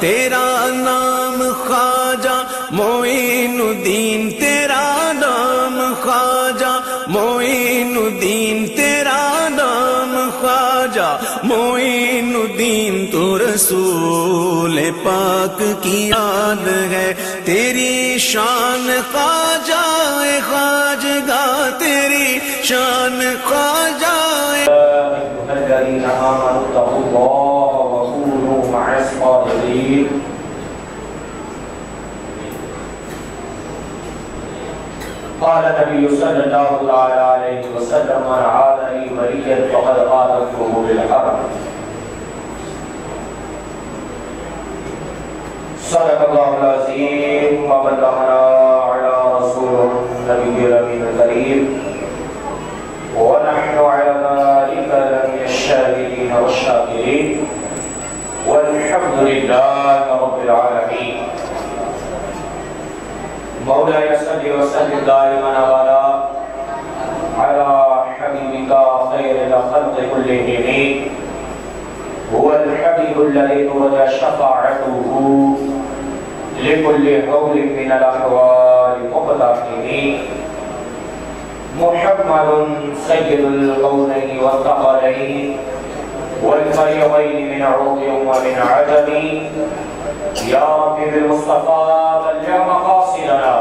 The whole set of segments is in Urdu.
تیرا نام خواجہ معین الدین، تیرا نام خواجہ معین الدین، تیرا نام خواجہ معین الدین، تو رسول پاک کی یاد ہے، تیری شان خواجہ خواجگاہ، تیری شان خواجہ الذين آمنوا اتقوا الله وكونوا مع الصادقين. قال النبي صلى الله عليه وسلم: من عادني وليا فقد آذنته بالحرب. صدق الله العظيم وبلغنا على رسوله النبي الأمين الكريم، ونحن على ذلك لمن الشاهدين والشاكرين، والحمد لله رب العالمين. مولاي صل وسلم دائما ابدا على حبيبك خير الخلق كلهم، هو الحبيب الذي ترجى شفاعته لكل حول من الاحوال مقتحم، محمد سيد القولين والثقلين والفريقين من عرب ومن عجم. يا رب بالمصطفى بلغ مقاصدنا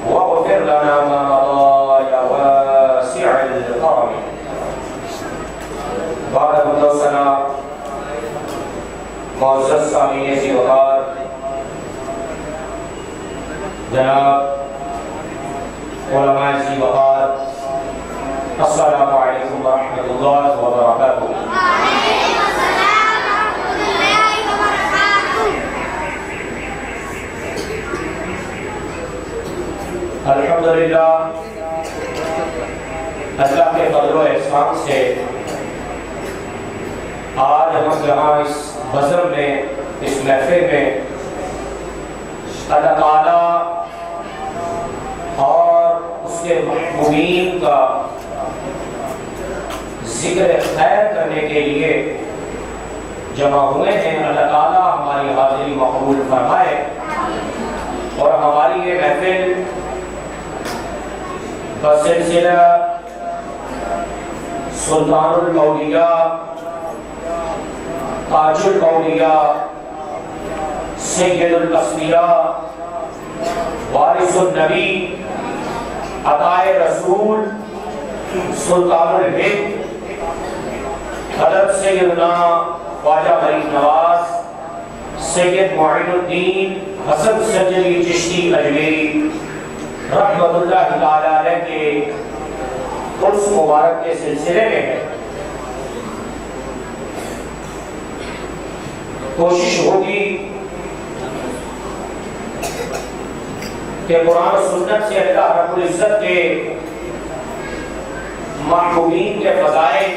واغفر لنا ما مضى يا واسع الكرم. بعد مدرسنا معزز سامعین سی وقار، جناب علماء سی وقار، السلام علیکم ورحمۃ اللہ وبرکاتہ. الحمدللہ اللہ کے فضل و احسان سے آج ہم یہاں اس بزم میں، اس محفل میں اللہ تعالیٰ اور اس کے محبوبین کا ذکر خیر کرنے کے لیے جمع ہوئے ہیں. اللہ تعالیٰ ہماری حاضری مقبول فرمائے اور ہماری یہ محفل بسلسلہ سلطان الاولیاء، تاج الاولیاء، سید الاصفیاء، وارث النبی، عطائے رسول، سلطان الہند حضرت سیدنا خواجہ غریب نواز سید معین الدین حسن سنجری چشتی اجمیری رحمت اللہ تعالیٰ علیہ کے عرس مبارک کے سلسلے میں ہے. کوشش ہوگی کہ قرآن و سنت سے اللہ رب العزت کے محبوبین کے فضائل،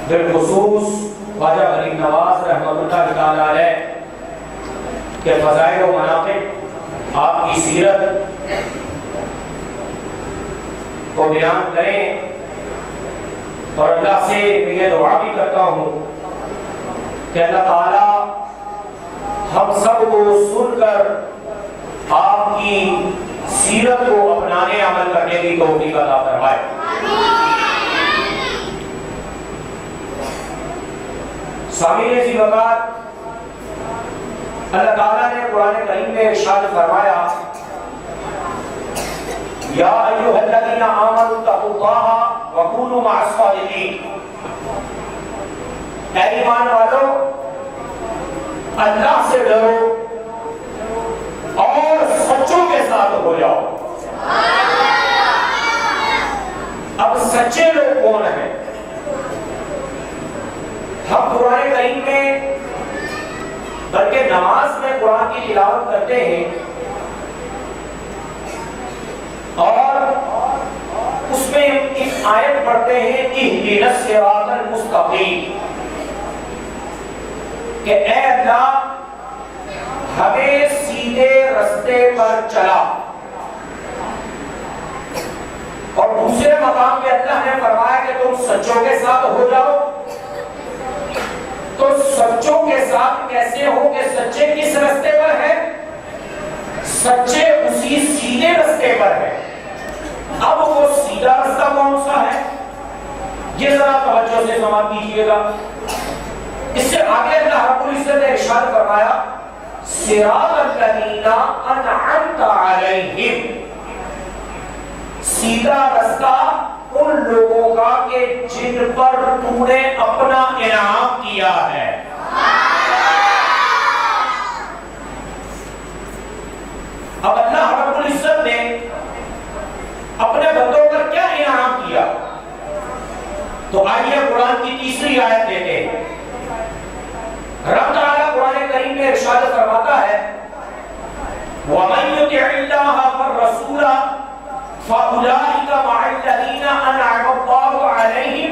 بالخصوص خواجہ غریب نواز رحمت اللہ تعالیٰ علیہ کے فضائل و مناقب، آپ کی سیرت کو بیان کریں. اور اللہ سے یہ دعا بھی کرتا ہوں کہ اللہ تعالیٰ ہم سب کو سن کر آپ کی سیرت کو اپنانے عمل کرنے کی توفیق عطا فرمائے. سامعین سی وقار، اللہ تعالیٰ نے قرآن کریم میں ارشاد فرمایا: یا ایھا الذین آمنوا اتقوا اللہ وکونوا مع الصادقین. اے ایمان والو، اللہ سے ڈرو اور سچوں کے ساتھ ہو جاؤ. اب سچے لوگ کون ہیں؟ ہم قرآن کریم میں بلکہ نماز میں قرآن کی تلاوت کرتے ہیں اور اس میں ایک آیت پڑھتے ہیں اہدنا الصراط المستقیم، کہ اے اللہ ہمیں سیدھے رستے پر چلا. اور دوسرے مقام پہ اللہ نے فرمایا کہ تم سچوں کے ساتھ ہو جاؤ. تو تو سچوں کے ساتھ کیسے ہو کہ سچے کس رستے پر ہے؟ سچے اسی سیدھے رستے پر ہے۔ اب وہ سیدھا رستہ کون سا ہے؟ یہ ذرا توجہ سے سماعت کیجئے گا۔ اس سے آگے اللہ رب العزت نے ارشاد فرمایا صراط الذین انعمت علیہم، سیدھا رستہ ان لوگوں کا کہ جن پر تو نے اپنا انعام کیا ہے۔ اب اللہ رب العزت نے اپنے بندوں پر کیا انعام کیا؟ تو آئیے قرآن کی تیسری آیت لیتے ہیں۔ رب تعالیٰ قرآن کریم میں ارشاد فرماتا ہے وَمَن يُطِعِ اللَّهَ وَالرَّسُولَ فَأُولَٰئِكَ مَعَ الَّذِينَ أَنْعَمَ اللَّهُ عَلَيْهِم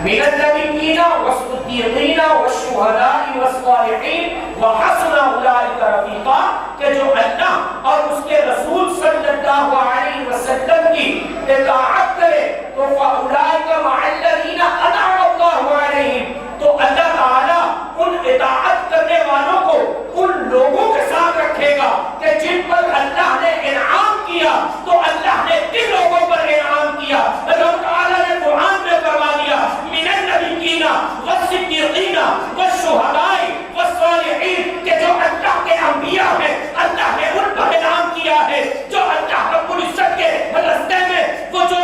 مِّنَ النَّبِيِّينَ وَالصِّدِّيقِينَ وَالشُّهَدَاءِ وَالصَّالِحِينَ وَحَسُنَ أُولَٰئِكَ رَفِيقًا، کہ جو اللہ اور اس کے رسول صلی اللہ علیہ وسلم کی اطاعت کرے تو فَأُولَٰئِكَ مَعَ الَّذِينَ أَنْعَمَ اللَّهُ عَلَيْهِم، تو اللہ تعالیٰ ان اطاعت کرنے والوں کو ان لوگوں کے ساتھ رکھے گا کہ جن پر اللہ نے انعام کیا۔ تو اللہ نے کن لوگوں پر انعام کیا؟ اللہ تعالیٰ نے قرآن میں فرما دیا من النبیین والصدیقین والشہداء والصالحین، کہ جو اللہ کے انبیاء ہیں اللہ نے ان پر انعام کیا ہے، جو اللہ رب العزت کے راستے میں وہ جو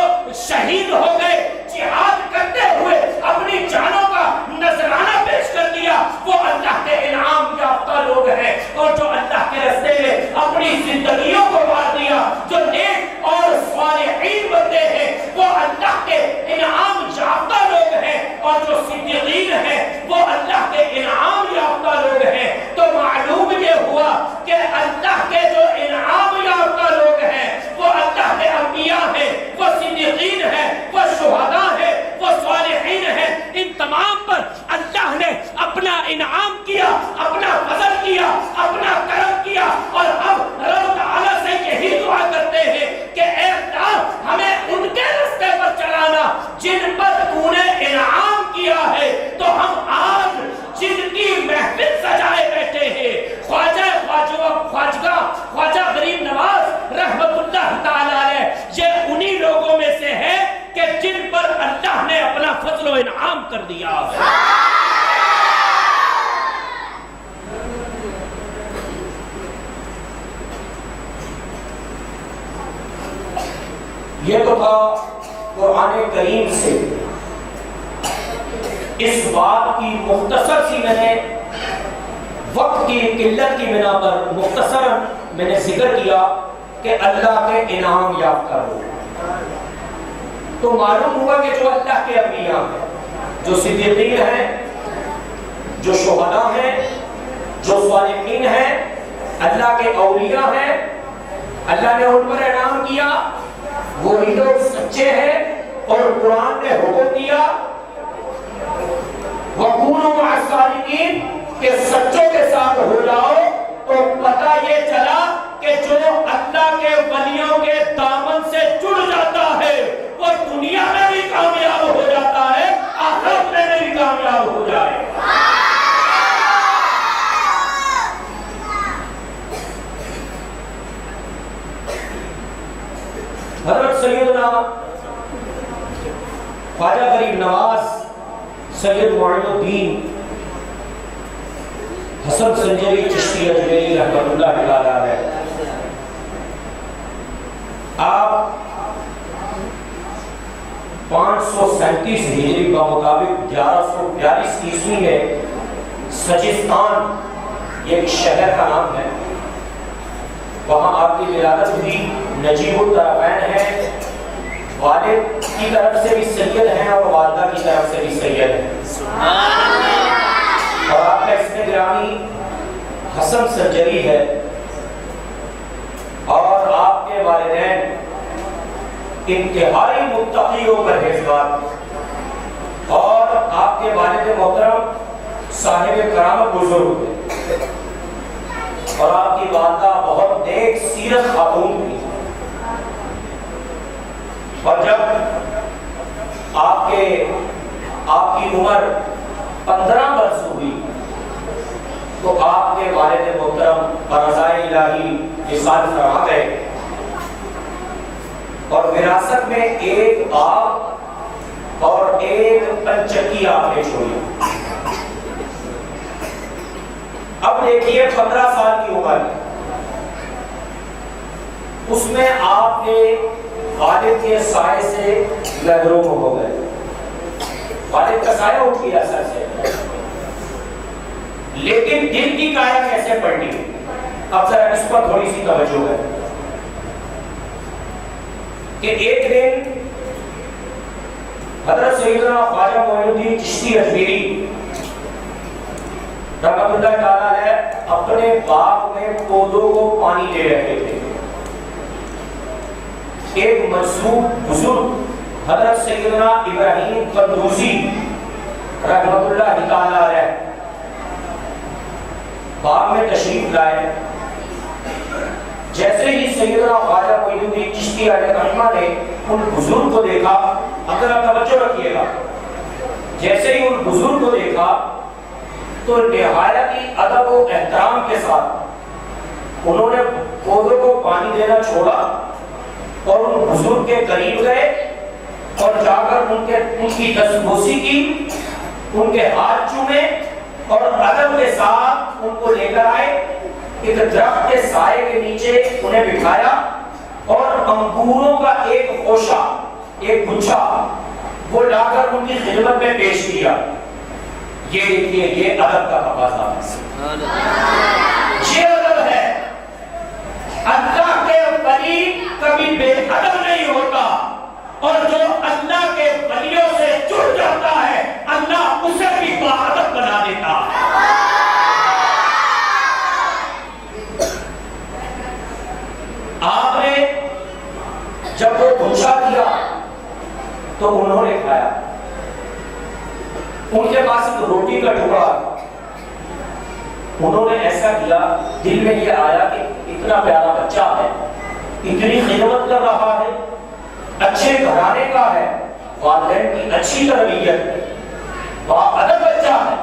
شہید ہو گئے، جہاد کرتے ہوئے اپنی جانوں کا نذرانہ پیش کر دیا، وہ اللہ کے انعام یافتہ لوگ ہیں۔ اور جو اللہ کے راستے میں اپنی زندگیوں کو مار دیا، جو نیک اور صالحین بندے ہیں، وہ اللہ کے انعام یافتہ لوگ ہیں۔ اور جو صدیقین ہیں وہ اللہ کے انعام یافتہ لوگ ہیں۔ تو معلوم یہ ہوا کہ اللہ کے جو انعام یافتہ لوگ ہیں وہ اللہ کے انبیاء ہیں، وہ صدیقین ہیں، وہ شہداء ہیں، وہ صالحین ہیں۔ ان تمام پر اللہ نے اپنا انعام کیا، اپنا فضل کیا، اپنا کرم کیا۔ اور ہم رب تعالیٰ سے یہی دعا کرتے ہیں کہ اے اللہ ہمیں ان کے راستے پر چلانا جن پر تو نے انعام کیا ہے۔ تو ہم آج جن کی محفل سجائے بیٹھے ہیں، خواجہ غریب نواز رحمت اللہ تعالیٰ علیہ، یہ انہی لوگوں میں سے ہے کہ جن پر اللہ نے اپنا فضل و انعام کر دیا ہے۔ یہ تو تھا قرآن کریم سے اس بات کی مختصر سی میں نے وقت کی قلت کی بنا پر مختصر میں نے ذکر کیا کہ اللہ کے انعام یافتہ ہو۔ تو معلوم ہوا کہ جو اللہ کے انبیاء ہیں، جو صدیقین ہیں، جو شہداء ہیں، جو صالحین ہیں، اللہ کے اولیاء ہیں، اللہ نے ان پر انعام کیا، وہی لوگ سچے ہیں۔ اور قرآن نے حکم دیا وَكُونُوا مَعَ الصَّادِقِينَ، کہ سچوں کے ساتھ ہو جاؤ۔ تو پتہ یہ چلا کہ جو اللہ کے ولیوں کے دامن سے جڑ جاتا ہے وہ دنیا میں بھی کامیاب ہو جاتا ہے، آخرت میں بھی کامیاب ہو جائے۔ حضرت سیدنا خواجہ غریب نواز سید معین الدین حسن سنجری چشتی اجمیری رحمۃ اللہ تعالیٰ علیہ، آپ 537 ہجری کا مطابق 1142 عیسوی میں سجستان، یہ ایک شہر کا نام ہے، وہاں آپ کی ولادت ہوئی۔ نجیب الطرفین ہے، والد کی طرف سے بھی سید ہیں اور والدہ کی طرف سے بھی سید ہیں۔ اور آپ کا اسم گرامی حسن سنجری ہے، اور آپ کے والدین انتہائی متقی و پرہیزگار، اور آپ کے والد محترم صاحب کرامت بزرگ تھے، اور آپ کی والدہ بہت نیک سیرت خاتون تھی۔ اور جب آپ کی عمر 15 برس ہوئی تو آپ کے والد محترم اور رضائے الہی وصال فرما گئے اور وراثت میں ایک باغ اور ایک پنچکی آپ نے چھوڑی. اب دیکھیے 15 سال کی عمر اس میں آپ کے والد کے سائے سے محروم ہو گئے. والد کا سایہ اٹھ گیا سر سے, لیکن دل کی کایا کیسے پلٹی؟ اب ذرا اس پر تھوڑی سی توجہ ہے کہ ایک دن حضرت سیدنا خواجہ معین الدین چشتی اجمیری رحمۃ اللہ تعالیٰ علیہ اپنے باغ میں پودوں کو پانی دے رہے تھے. ایک منصوب بزرگ حضرت سیدنا ابراہیم قندوزی رحمۃ اللہ تعالیٰ علیہ باغ میں تشریف لائے. جیسے ہی سیدنا خواجہ معین الدین چشتی علیہ رحمہ نے ان بزرگ کو دیکھا, اگر آپ توجہ رکھیے گا, جیسے ہی ان بزرگ کو دیکھا تو نہایت ہی ادب و احترام کے ساتھ انہوں نے پودوں کو پانی دینا چھوڑا اور ان بزرگ کے قریب گئے اور جا کر ان کی دستبوسی کی, ان کے ہاتھ چومے اور ادب کے ساتھ ان کو لے کر آئے. ایک درخت کے سائے کے نیچے انہیں بٹھایا اور انگوروں کا ایک خوشہ, ایک گچھا وہ لا کر ان کی خدمت میں پیش کیا. یہ دیکھیے, یہ ادب کا تقاضا ہے, یہ ادب ہے. اللہ کے ولی کبھی بے ادب نہیں ہوتا, اور جو اللہ کے ولیوں سے جڑ جاتا ہے اللہ اسے بھی باادب بنا دیتا ہے. آپ نے جب وہ پوچھا کیا تو انہوں نے کھایا. ان کے پاس ایک روٹی کا ٹکڑا, انہوں نے ایسا کیا, دل میں یہ آیا کہ اتنا پیارا بچہ ہے, اتنی خدمت کر رہا ہے, اچھے گھرانے کا ہے, والدین کی اچھی تربیت ہے, باادب بچہ ہے.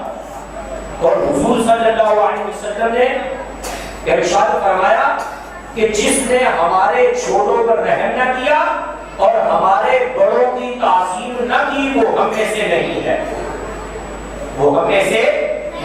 اور حضور صلی اللہ علیہ وسلم نے ارشاد فرمایا کہ جس نے ہمارے چھوٹوں پر رحم نہ کیا اور ہمارے بڑوں کی تعظیم نہ کی وہ ہم میں سے نہیں ہے, وہ ہم میں سے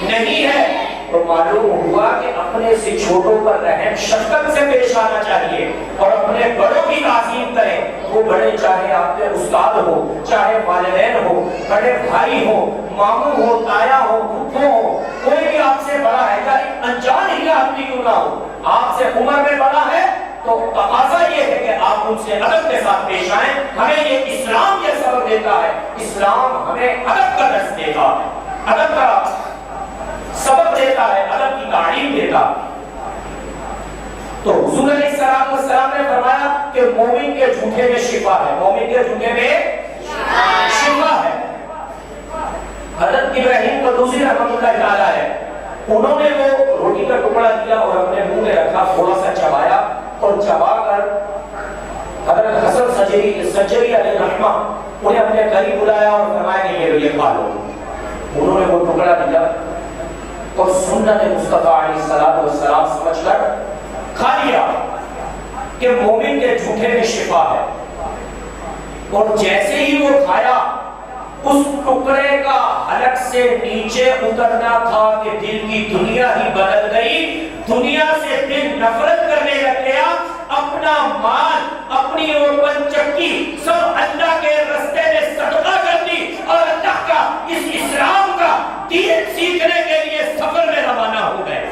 نہیں ہے. تو معلوم ہوا کہ اپنے سے چھوٹوں پر رحم شفقت سے پیش آنا چاہیے اور اپنے بڑوں کی تعظیم کریں. وہ بڑے چاہے آپ کے استاد ہو, چاہے والدین ہو, بڑے بھائی ہو, ماموں ہو, تایا ہو, پھپھو ہو, کوئی بھی آپ سے بڑا ہے, چاہے انجان ہی آدمی کیوں نہ ہو, آپ سے عمر میں بڑا ہے تو تقاضا یہ ہے کہ آپ ان سے ادب کے ساتھ پیش آئیں. ہمیں یہ اسلام یہ سبق دیتا ہے, اسلام ہمیں ادب کا درس دیتا ہے, ادب کا سبق دیتا ہے, ادب کی تعلیم دیتا ہے. تو حضور علیہ السلام نے فرمایا کہ مومن کے جھوٹے میں شفا ہے, مومن کے جھوٹے میں شفا ہے. حضرت ابراہیم قندوزی رحمۃ اللہ تعالیٰ ہے, انہوں نے وہ روٹی کا ٹکڑا دیا اور اپنے منہ میں رکھا, تھوڑا سا چبایا اور چبا کر حضرت حسن سجری علیہ رحمہ انہیں اپنے قریب بلایا اور فرمایا کہ یہ کھا لو. انہوں نے وہ ٹکڑا دیا اور سنت مصطفیٰ علیہ السلام سمجھ کر کھا لیا کہ مومن کے جھوٹے میں شفا ہے. اور جیسے ہی وہ کھایا اس ٹکڑے کا حلق سے نیچے اترنا تھا کہ دل کی دنیا ہی بدل گئی, دنیا سے دل نفرت کرنے لگ گیا, اپنا مال, اپنی وہ پنچکی سب اللہ کے راستے میں صدقہ کر دی اور اللہ کا اس اسلام کا دین سیکھنے کے لیے سفر میں روانہ ہو گئے.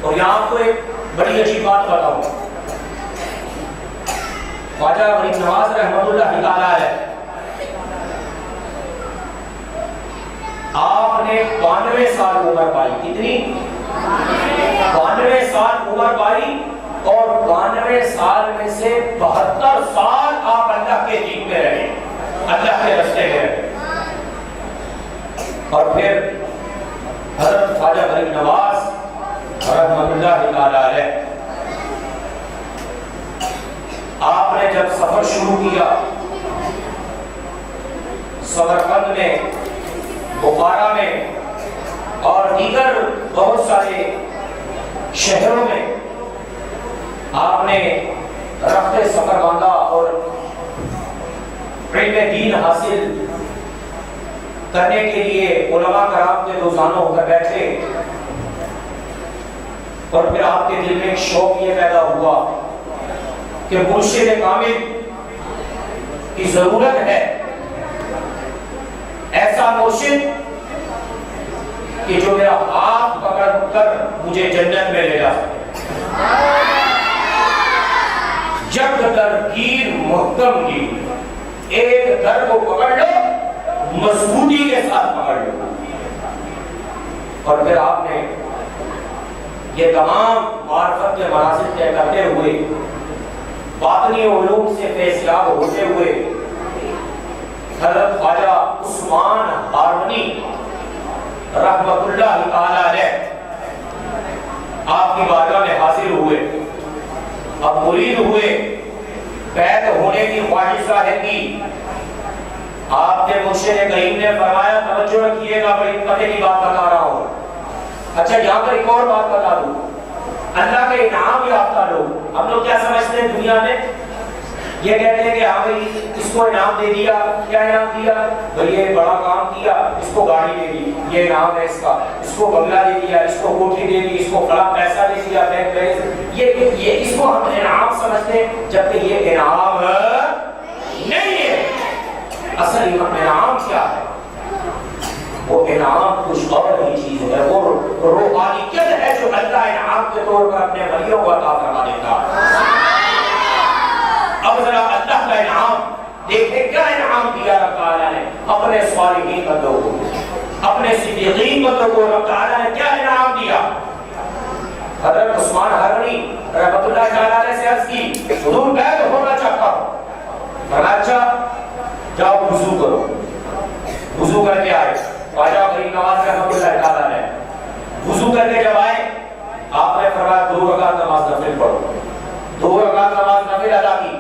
اور یہاں آپ کو ایک بڑی عجیب بات بتاؤں, خواجہ غریب نواز رحمۃ اللہ تعالیٰ علیہ آپ نے 92 سال عمر پائی. کتنی؟ 92 سال عمر پائی اور 92 سال میں سے 72 سال آپ اللہ کے دین میں رہے, اللہ کے راستے میں رہے. اور پھر حضرت خواجہ غریب نواز رحمۃ اللہ تعالیٰ علیہ آپ نے جب سفر شروع کیا سمرقند میں, بخارا میں, اور دیگر بہت سارے شہروں میں آپ نے رفت سفر باندھا اور علم دین حاصل کرنے کے لیے علماء کرام کے روزانہ ہو کر بیٹھے، اور پھر آپ کے دل میں ایک شوق یہ پیدا ہوا کہ مرشد کامل کی ضرورت ہے، ایسا مرشد کہ جو میرا ہاتھ پکڑ کر مجھے جنت میں لے جا سکے۔ جب درگیر محکم کی، ایک در کو پکڑ لو مضبوطی کے ساتھ پکڑ لو، اور پھر آپ نے یہ تمام معرفت کے مناسب طے کرتے ہوئے، باطنی علوم سے فیضیاب ہوتے ہوئے، حضرت خواجہ عثمان ہارونی رحمت اللہ تعالی علیہ آپ کی بارگاہ میں حاضر ہوئے، اب مرید ہوئے، بیعت ہونے کی خواہش ظاہر کی۔ آپ کے مرشد کریم نے فرمایا توجہ رکھیے گا، بڑی پتے کی بات بتا رہا ہوں۔ اچھا یہاں پر ایک اور بات بتا دوں، اللہ کے انعام یافتہ لوگ، ہم لوگ کیا سمجھتے ہیں دنیا میں، یہ کہتے ہیں کہ ہاں بھائی اس کو انعام دے دیا، کیا انعام دیا بھائی، یہ بڑا کام کیا، اس کو گاڑی دے دی، یہ انعام ہے اس کا، اس کو بنگلہ دے دیا، اس کو کوٹھی دے دی، اس کو فلاں پیسہ دے دیا بینک بیلنس، یہ اس کو ہم انعام سمجھتے ہیں، جبکہ یہ انعام نہیں ہے۔ اصل انعام کیا ہے؟ وہ انعام کچھ اور ہی چیز ہے، وہ روحانیت ہے جو اللہ انعام کے طور پر اپنے ولیوں کو عطا فرما دیتا ہے۔ اب ذرا اللہ کا انعام دیکھیں، کیا انعام دیا رب تعالیٰ نے اپنے صالحین بندوں کو، اپنے صدیقین بندوں کو رب تعالیٰ نے کیا انعام دیا۔ حضرت عثمان ہارونی رحمت اللہ تعالیٰ نے سے عرض کی، حضور بیعت ہونا چاہتا ہوں۔ فرمایا اچھا جاؤ وضو کرو، وضو کر کے آئے، خواجہ غریب نواز رحمت اللہ تعالیٰ نے وضو کر کے جب آئے، آپ نے فرمایا 2 رکعت نماز نفل پڑھو، 2 رکعت نماز نفل ادا کی۔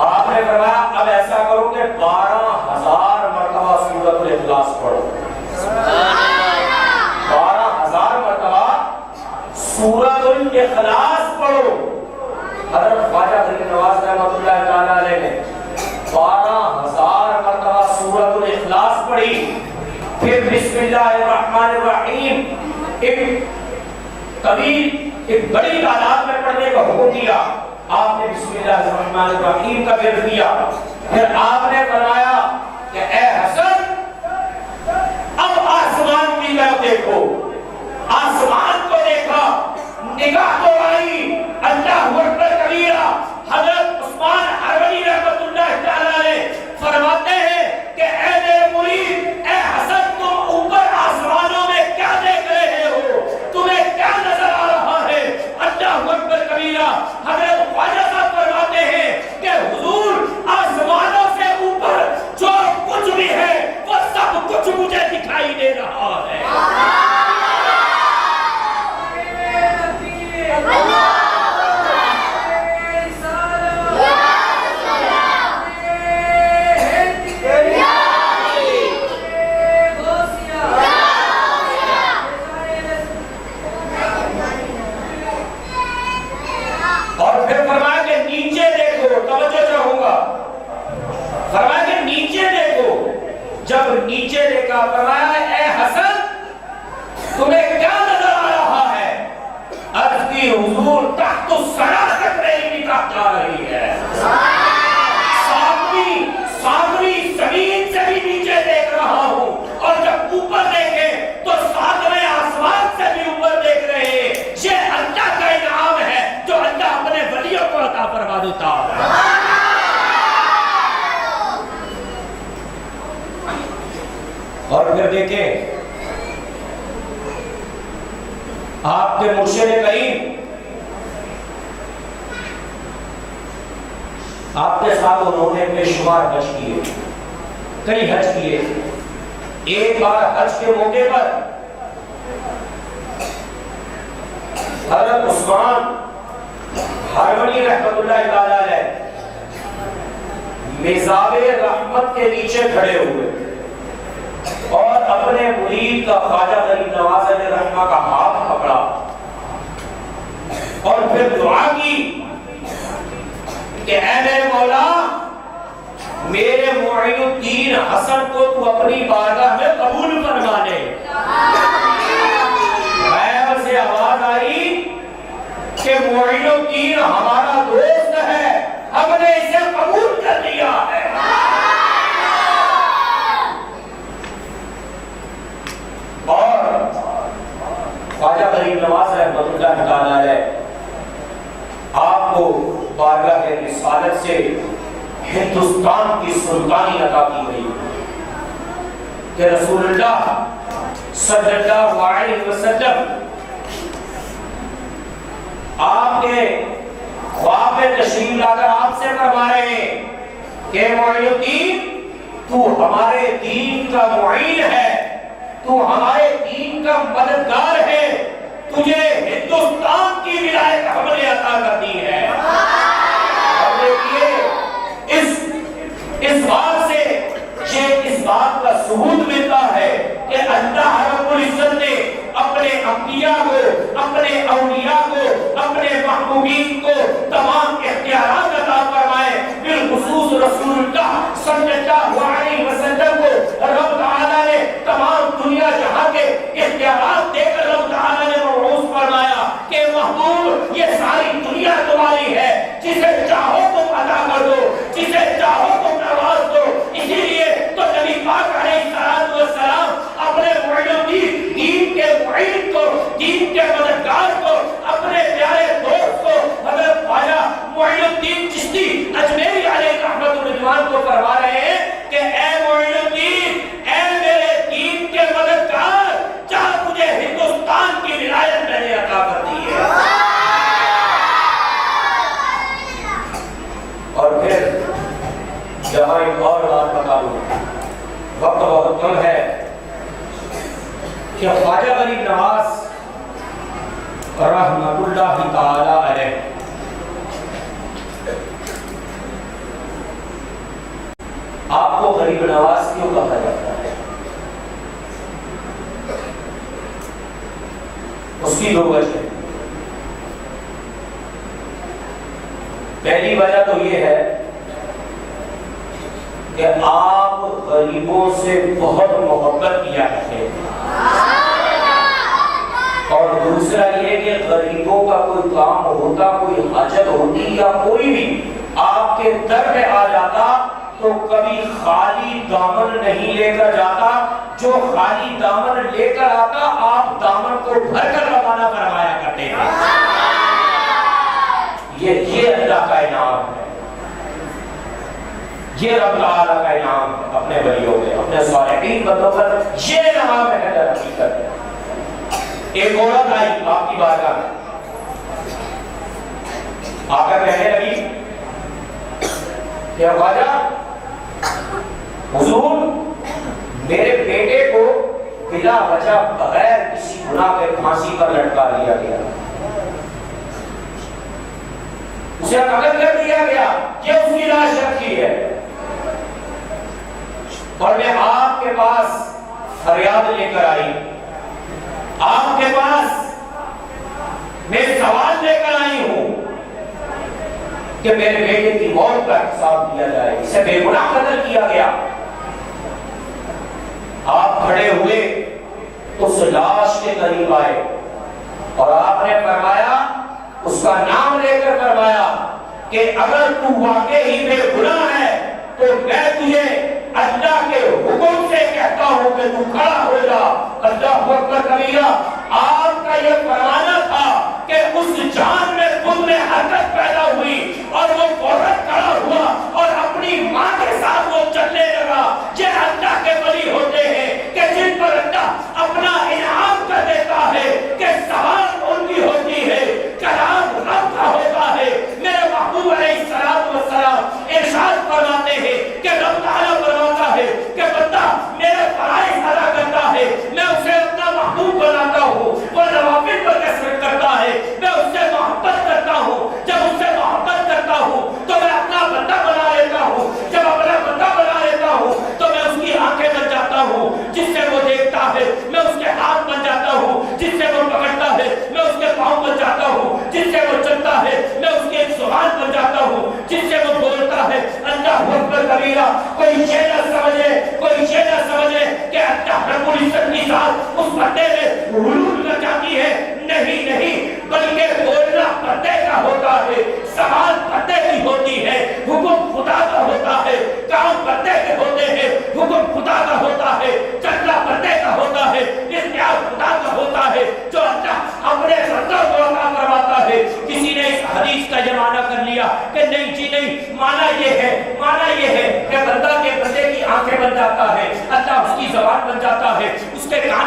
آپ نے فرمایا اب ایسا کرو کہ 12,000 مرتبہ سورۃ الاخلاص پڑھو، 12,000 مرتبہ سورۃ الاخلاص پڑھو۔ حضرت خواجہ غریب نواز رحمت اللہ تعالیٰ علیہ نے 12,000 مرتبہ سورۃ الاخلاص پڑھی، پھر بسم اللہ الرحمن الرحیم ایک طویل، ایک بڑی تعداد میں پڑھنے کا حکم دیا۔ آپ نے بسم اللہ الرحمن الرحیم کا ورد کیا، پھر آپ نے فرمایا کہ اے حسن اب آسمان کی طرف دیکھو۔ آسمان کو دیکھا، نگاہ تو آئی، اللہ اکبر کبیرہ۔ حضرت عثمان ہارونی رحمت اللہ تعالی علیہ فرماتے ہیں کہ اے میرے مرید، اے حسن تم اوپر آسمانوں میں کیا دیکھ رہے ہو، تمہیں کیا نظر آ رہا ہے؟ اللہ اکبر کبیرہ۔ حضرت خواجہ صاحب فرماتے ہیں کہ حضور آسمانوں سے اوپر جو کچھ بھی ہے وہ سب کچھ مجھے دکھائی دے رہا ہے۔ جب نیچے دیکھا فرمایا اے حسن تمہیں کیا نظر آ رہا ہے؟ عرض کی حضور تحت الثری تک میری نگاہ جا رہی ہے، ساتویں زمین سے بھی نیچے دیکھ رہا ہوں، اور جب اوپر دیکھے تو 7ویں آسمان سے بھی اوپر دیکھ رہے ہیں۔ یہ اللہ کا انعام ہے جو اللہ اپنے ولیوں کو عطا فرما دیتا ہے۔ اور پھر دیکھیں آپ کے مرشد کریم آپ کے ساتھ انہوں نے بے شمار حج کیے، کئی حج کیے۔ ایک بار حج کے موقع پر حضرت عثمان ہارونی رحمت اللہ تعالی علیہ میزاب رحمت کے نیچے کھڑے ہوئے اور اپنے مرید کا خواجہ غریب ہمارا دوست ہے، ہم نے اسے قبول کر لیا ہے۔ اور خواجہ غریب نواز رحمۃ اللہ تعالیٰ علیہ آپ کو بارگاہ رسالت سے ہندوستان کی سلطانی عطا کی گئی کہ رسول اللہ صلی اللہ علیہ وسلم آپ کے خواب میں تشریف لا کر آپ سے فرما رہے ہیں کہ معین الدین تو ہمارے دین کا معین ہے، تو ہمارے دین کا مددگار ہے، تجھے ہندوستان کی ولایت ہم نے عطا کر دی ہے۔ اور دیکھیے اس بات سے یہ اس بات کا ثبوت ملتا ہے کہ اللہ رب العزت نے اپنے انبیاء کو، اپنے اولیاء کو، اپنے محبوبین کو تمام اختیارات عطا فرمائے، بالخصوص رسول اللہ صلی اللہ علیہ وسلم کو رب تعالیٰ نے تمام دنیا جہاں کے اختیارات دے کر رب تعالیٰ نے مبعوث فرمایا کہ محبوب یہ ساری دنیا تمہاری ہے، جسے چاہو تم عطا کر دو، جسے چاہو تم نواز دو۔ اسی لیے تو نبی پاک علیہ السلام اپنے معین الدین، دین کے معین کو، دین کے مددگار کو، اپنے پیارے دوست کو حضرت خواجہ معین الدین چشتی اجمیری علیہ رحمت الرضوان کو فرما رہے ہیں کہ اے معین الدین، اے میرے دین کے مددگار، چاہ تجھے ہندوستان کی ولایت میں نے عطا کر دی ہے۔ اور پھر یہاں ایک اور بات بتا دوں، وقت بہت کم ہے، کہ خواجہ غریب نواز رحمۃ اللہ تعالی علیہ آپ کو غریب نواز کیوں کہا جاتا ہے؟ اس کی دو وجہ ہے۔ پہلی وجہ تو یہ ہے کہ آپ غریبوں سے بہت محبت کیا کرتے ہیں، اور دوسرا یہ کہ غریبوں کا کوئی کام ہوتا، کوئی حاجت ہوتی یا کوئی بھی آپ کے در پہ آ جاتا تو کبھی خالی دامن نہیں لے کر جاتا، جو خالی دامن لے کر آتا آپ دامن کو بھر کر روانہ فرمایا کرتے ہیں۔ یہ اللہ کا انعام ہے، یہ رب تعالیٰ کا انعام ہے اپنے ولیوں پہ، اپنے صالحین بندوں پر، یہ انعام ہے در حقیقت ہے۔ ایک عورت آئی آپ کی بارگاہ میں، آ کر کہنے لگی کہ خواجہ حضور، میرے بیٹے کو بلا وجہ بغیر کسی گناہ کے پھانسی پر لٹکا دیا گیا، اسے قتل کر دیا گیا، یہ اس کی لاش رکھی ہے، اور میں آپ کے پاس فریاد لے کر آئی، آپ کے پاس میں سوال لے کر آئی ہوں کہ میرے بیٹے کی موت کا حساب دیا جائے، اسے بے گناہ قتل کیا گیا۔ آپ کھڑے ہوئے اس لاش کے قریب آئے اور آپ نے فرمایا، اس کا نام لے کر فرمایا کہ اگر تو واقعی بے گناہ ہے تو میں تجھے اللہ کے حکم سے کہتا ہوں کہ تو کھڑا ہو جا۔ اللہ اکبر کبیرہ۔ آپ کا یہ فرمانا تھا کہ اس جان میں خود میں حرکت پیدا ہوئی اور وہ فوراً کھڑا ہوا اور اپنی ماں کے ساتھ وہ چلنے لگا۔ یہ اللہ کے ولی ہوتے ہیں کہ جن پر اللہ اپنا انعام کر دیتا ہے کہ سوال ان کی ہوتی ہے، کلام رب کا ہوتا ہے۔ میرے محبوب علیہ السلام ارشاد فرماتے ہیں کہ رب تعالیٰ فرماتا ہے کہ بندہ میرے فرائض ادا کرتا ہے، میں اسے اپنا محبوب بناتا ہوں، وہ نوافل پر کثرت کرتا ہے، میں اس سے محبت کرتا ہوں، جب اس سے محبت کرتا ہوں تو میں اپنا بندہ بنا لیتا ہوں، جب اپنا بندہ بنا لیتا ہوں تو میں اس کی آنکھیں بن جاتا ہوں، جس سے وہ دیکھتا ہے میں اس کے ہاتھ بن جاتا ہوں، جس سے وہ پکڑتا ہے میں اس کے پاؤں بن جاتا ہوں، جس سے وہ چلتا ہے میں اس کی ایک زبان بن جاتا ہوں، جس سے وہ بولتا ہے۔ اللہ اکبر کبیرہ۔ کوئی یہ نہ سمجھے، کوئی یہ نہ سمجھے کہ اللہ رب العزت کی ذات اس بندے میں حلول کر جاتی ہے، نہیں نہیں، بلکہ بولنا بندے کا ہوتا ہے،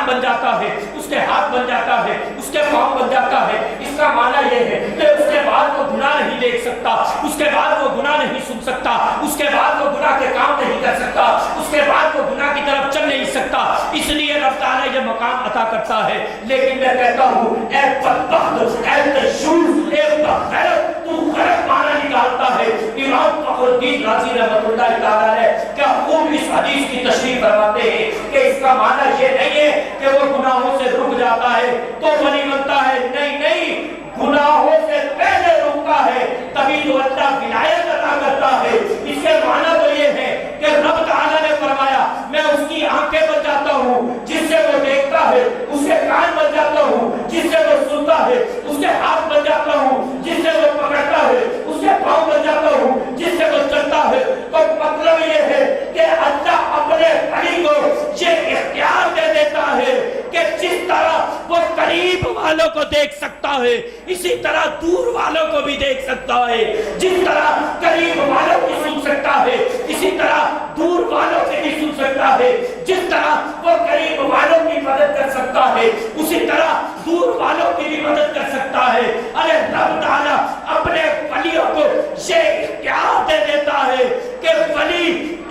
بن جاتا ہے، اس کے ہاتھ بن جاتا ہے، اس کے پاؤں بن جاتا ہے، اس کا معنی یہ ہے کہ اس کے بعد وہ گناہ نہیں دیکھ سکتا، اس کے بعد وہ گناہ نہیں سن سکتا، اس کے بعد وہ گناہ کے کام نہیں کر سکتا، اس کے بعد وہ گناہ کی طرف چل نہیں سکتا۔ اس لیے رب تعالیٰ یہ مقام عطا کرتا ہے۔ لیکن میں کہتا ہوں اے بدبخت، اے تشوش، اے بغیرت، تو غلط معنی نکالتا ہے۔ امام فخر الدین رازی رحمۃ اللہ تعالیٰ نے کیا خوب اس حدیث کی تشریح فرماتے ہیں کہ اس کا معنی یہ نہیں ہے کہ وہ گناہوں سے رک جاتا ہے تو ولی بنتا ہے، نہیں نہیں، گناہوں سے پہلے رکتا ہے تبھی تو اللہ ولایت عطا کرتا ہے۔ اس کے معنی تو یہ ہے کہ رب تعالیٰ نے فرمایا میں اس کی آنکھیں بن جاتا ہوں جس سے وہ دیکھتا ہے، اس کے کان بن جاتا ہوں جس سے وہ سنتا ہے، اس کے ہاتھ بن جاتا ہوں جس سے وہ پکڑتا ہے، اس کے پاؤں بن جاتا ہوں جس سے وہ چلتا ہے۔ تو مطلب یہ ہے کہ اللہ اپنے ولی کو یہ اختیار دے دیتا ہے کہ جس طرح وہ قریب والوں کو دیکھ سکتا ہے اسی طرح دور والوں کو بھی دیکھ سکتا ہے، جس طرح قریب والوں کی سن سکتا ہے اسی طرح دور والوں کی بھی سن سکتا ہے، جس طرح وہ قریب والوں کی مدد کر سکتا ہے اسی طرح دور والوں کی بھی مدد کر سکتا ہے۔ ارے رب تعالیٰ اپنے ولیوں کو یہ اختیار دے دیتا ہے کہ ولی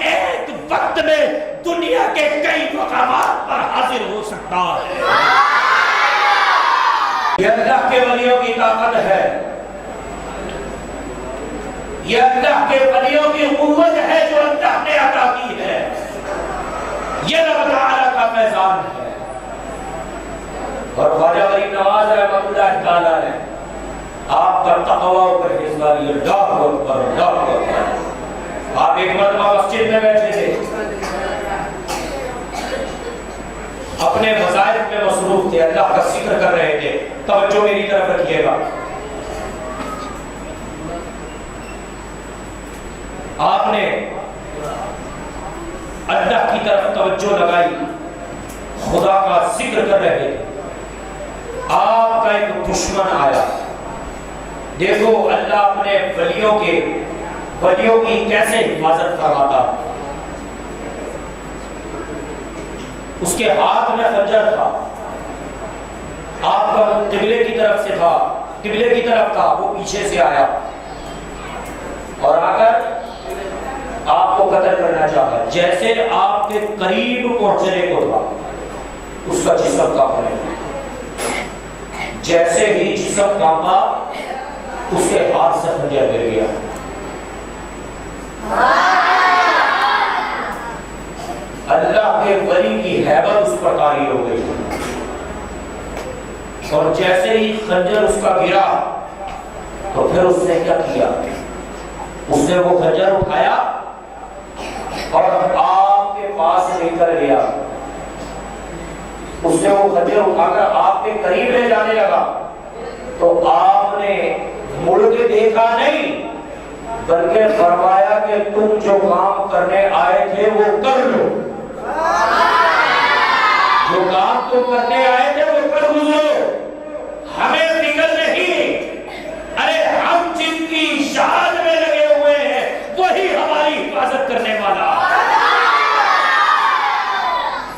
ایک وقت میں دنیا کے کئی مقامات پر حاضر ہو سکتا ہے۔ یہ اللہ کے ولیوں کی طاقت ہے، یہ اللہ کے ولیوں کی قوت ہے جو اللہ نے عطا کی ہے، یہ رب تعالیٰ کا فیضان ہے۔ اور خواجہ غریب نواز رحمۃ اللہ تعالیٰ نے آپ کا تقوی پر حصہ لیا، ڈاک اکبر ڈاک اکبر۔ آپ ایک مرتبہ مسجد میں بیٹھے تھے، اپنے وظائف میں مصروف تھے، اللہ کا ذکر کر رہے تھے۔ توجہ میری طرف رکھیے گا، آپ نے اللہ کی طرف توجہ لگائی، خدا کا ذکر کر رہے تھے، آپ کا ایک دشمن آیا۔ دیکھو اللہ اپنے ولیوں کی کیسے حفاظت فرماتا۔ اس کے ہاتھ میں خنجر تھا، آپ کا قبلے کی طرف سے تھا، قبلے کی طرف تھا، وہ پیچھے سے آیا اور آ کر آپ کو قتل کرنا چاہا۔ جیسے آپ کے قریب پہنچنے کو تھا اس کا جسم کانپنے لگا، جیسے ہی جسم کانپا اس کے ہاتھ سے خنجر گر گیا۔ اللہ کے ولی کی ہیبت اس پر طاری ہو گئی، اور جیسے ہی خنجر اس کا گرا تو پھر اس نے کیا کیا، اس نے وہ خنجر اٹھایا اور آپ کے پاس لے کر گیا۔ اس نے وہ خنجر اٹھا کر آپ کے قریب لے جانے لگا تو آپ نے مڑ کے دیکھا نہیں، بلکہ فرمایا کہ تم جو کام کرنے آئے تھے وہ کر لو، جو کام تم کرنے آئے تھے وہ کر گزرو، ہمیں فکر نہیں۔ ارے ہم جن کی شان میں لگے ہوئے ہیں وہی ہماری حفاظت کرنے والا۔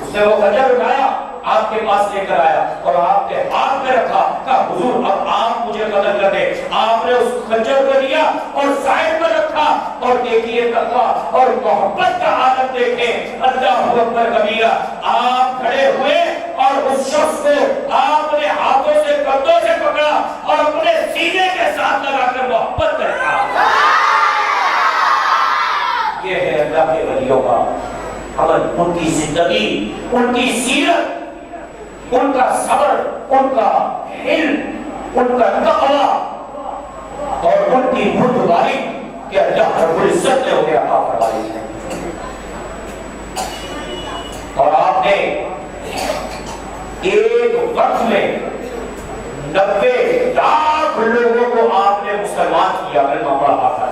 اس نے وہ خنجر اٹھایا، آپ کے پاس لے کر آیا اور آپ کے ہاتھ میں رکھا، کہا حضور اب آپ مجھے قتل کر دیں۔ آپ نے اس خنجر کو لیا اور سائڈ میں رکھا، اور دیکھیے تقویٰ اور محبت کا عالم دیکھیں، اللہ اکبر کبیرہ۔ آپ کھڑے ہوئے اور اس شخص کو آپ نے ہاتھوں سے کندھوں سے پکڑا اور اپنے سینے کے ساتھ لگا کر محبت کرتا۔ یہ ہے اللہ کے ولیوں کا عمل، ان کی زندگی، ان کی سیرت، ان کا صبر، ان کا علم، ان کا تقویٰ اور ان کی بردباری کہ اللہ رب العزت نے انہیں عطا فرمائی ہے۔ اور آپ نے ایک وقت میں 90 لاکھ لوگوں کو آپ نے مسلمان کیا، کلمہ پڑھا تھا۔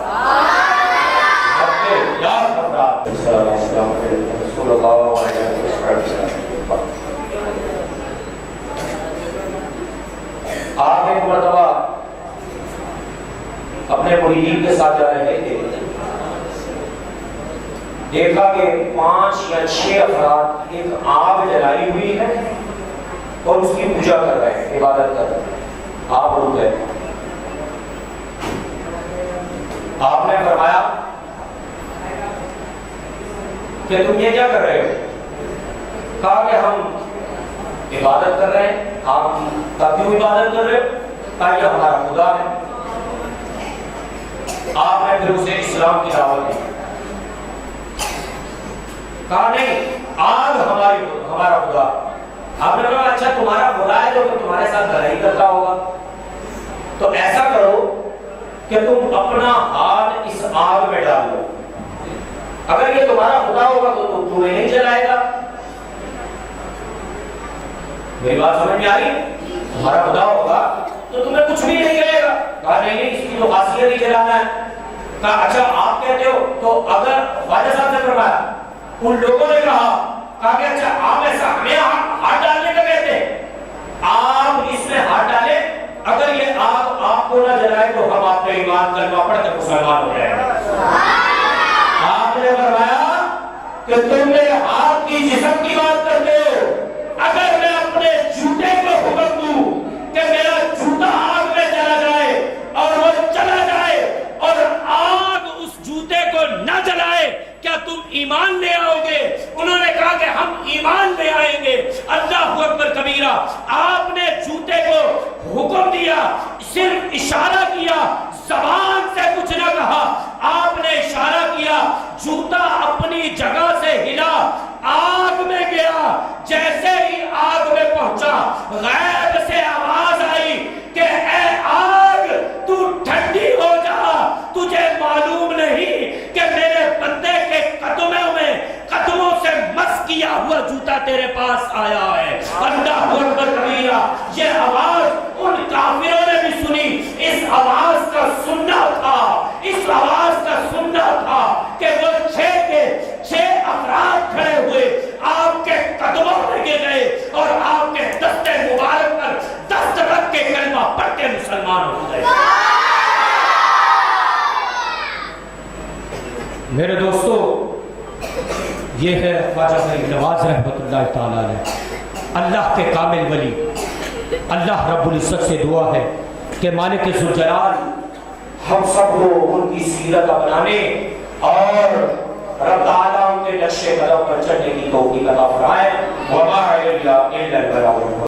90 لاکھ افراد۔ رسول اللہ علیہ وسلم۔ آپ ایک مرتبہ اپنے مریدین کے ساتھ جا رہے تھے، دیکھا کہ 5 یا 6 افراد ایک آگ جلائی ہوئی ہے پوجا کر رہے ہیں، عبادت کر رہے ہیں، آپ رک گئے. آپ نے فرمایا کہ تم یہ کیا کر رہے ہو؟ کہا کہ ہم عبادت کر رہے ہیں. آپ کیوں عبادت کر رہے ہو؟ کہا یہ ہمارا خدا ہے. آپ نے پھر اسے اسلام کی دعوت دی. کہا نہیں، آگ ہمارا خدا. آپ نے کہا اچھا تمہارا خدا ہے جو تمہارے ساتھ لڑائی کرتا ہوگا، تو ایسا کرو کہ تم اپنا ہاتھ اس آگ میں ڈال دو. اگر یہ تمہارا خدا ہوگا تو تمہیں نہیں جلائے گا. میری بات سمجھ میں آ رہی؟ تمہارا خدا ہوگا تو تمہیں کچھ بھی نہیں کرے گا. کہا نہیں، اس کی تو خاصیت ہی جلانا ہے. کہا اچھا آپ کہتے ہو تو اگر خواجہ صاحب نے فرمایا، ان لوگوں نے کہا کہ اچھا آپ ایسا ہمیں ہاتھ ڈالنے کا کہتے ہیں، آپ اس میں ہاتھ ڈالیں، اگر یہ آگ آپ کو نہ جلائے تو ہم آپ پہ ایمان کلمہ پڑھ کر مسلمان ہو جائیں گے. آپ نے فرمایا کہ تم میرے ہاتھ کی جسم کی بات کرتے ہو. اگر میں اپنے جوتے کو حکم دوں کہ میرا جوتا آگ میں چلا جائے اور وہ چلا جائے اور آگ اس جوتے کو نہ جلائے، کیا تم ایمان لے آؤ گے؟ انہوں نے کہا کہ ہم ایمان لے آئیں گے. اللہ اکبر کبیرہ. آپ نے جوتے کو حکم دیا، صرف اشارہ کیا، زبان سے کچھ نہ کہا. آپ نے اشارہ کیا، جوتا اپنی جگہ سے ہلا، آگ میں گیا. جیسے ہی آگ میں پہنچا، غیب سے آواز آئی کہ اے آگ تو ٹھنڈی ہو جا. تجھے معلوم نہیں کہ میرے بندے کے قدموں سے مس کیا ہوا جوتا تیرے پاس آیا ہے. اللہ اکبر کبیرہ. یہ آواز ان کافروں نے بھی سنی. اس آواز کا سننا تھا، اس آواز کا سننا تھا کہ وہ 6 افراد کھڑے ہوئے آپ کے قدموں میں گر گئے اور آپ کے دستے مبارک پر دست رکھ کے کلمہ پڑھ کے مسلمان ہو گئے. میرے دوستو، یہ ہے خواجہ فرید نواز رحمۃ اللہ تعالیٰ علیہ، اللہ کے کامل ولی. اللہ رب العزت سے دعا ہے کہ مالک ذوالجلال ہم سب کو ان کی سیرت اپنانے اور رب تعالیٰ ان کے نقش قدم پر چلنے کی توفیق عطا فرمائے. وما علینا الا البلاغ.